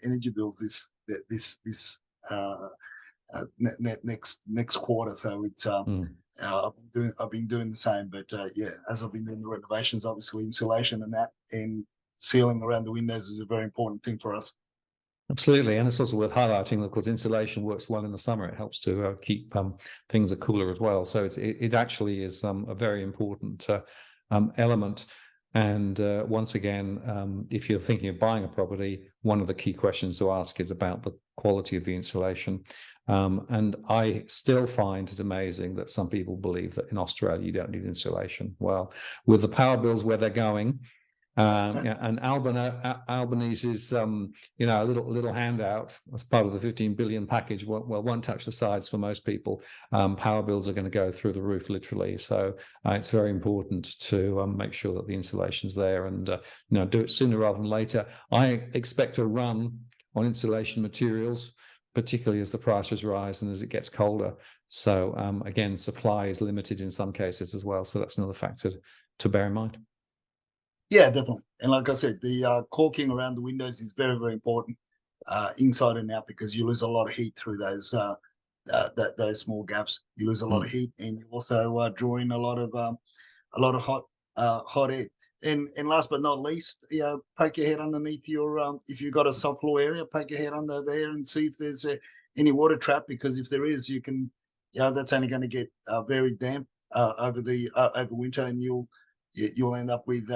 energy bills this next quarter. So it's I've been doing the same, but as I've been doing the renovations, obviously insulation and sealing around the windows is a very important thing for us. Absolutely, and it's also worth highlighting that, of course, insulation works well in the summer. It helps to keep things cooler as well. So it actually is a very important element. And once again, if you're thinking of buying a property, one of the key questions to ask is about the quality of the insulation. And I still find it amazing that some people believe that in Australia you don't need insulation. Well, with the power bills where they're going, and Albanese is a little handout as part of the 15 billion package. Won't touch the sides for most people. Power bills are going to go through the roof, literally. So it's very important to make sure that the insulation's there, and do it sooner rather than later. I expect a run on insulation materials, particularly as the prices rise and as it gets colder. So again, supply is limited in some cases as well. So that's another factor to bear in mind. Yeah, definitely. And like I said, the caulking around the windows is very, very important, inside and out, because you lose a lot of heat through those small gaps. You lose a lot of heat, and you also draw in a lot of hot air. And last but not least, poke your head underneath your if you've got a subfloor area, poke your head under there and see if there's any water trap, because if there is, you can, that's only going to get very damp over winter, and you'll end up with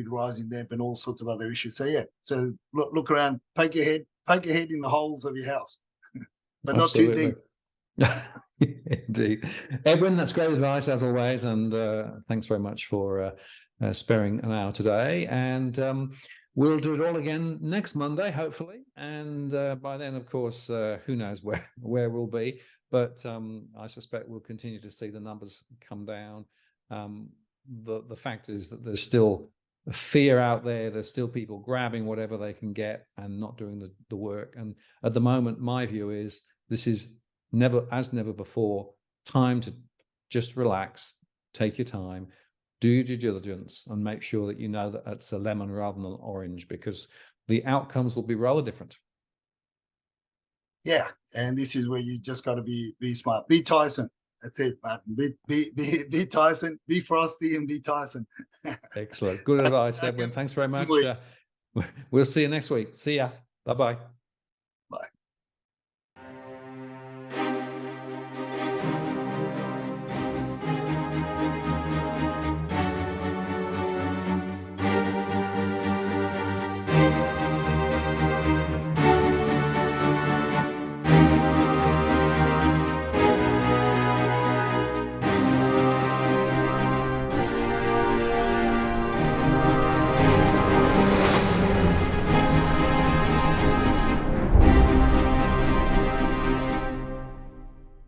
rising damp and all sorts of other issues. So so look around, poke your head in the holes of your house, but Absolutely. not too deep. Indeed. Edwin, that's great advice as always. And thanks very much for sparing an hour today. And we'll do it all again next Monday, hopefully. And by then, of course, who knows where we'll be. But I suspect we'll continue to see the numbers come down. The fact is that there's still fear out there. There's still people grabbing whatever they can get and not doing the work. And at the moment, my view is this is never before time to just relax, take your time, do your due diligence, and make sure that you know that it's a lemon rather than an orange, because the outcomes will be rather different. Yeah, and this is where you just got to be smart. Be Tyson. That's it, Martin. Be Tyson. Be Frosty and be Tyson. Excellent. Good advice, Edwin. Thanks very much. We'll see you next week. See ya. Bye-bye.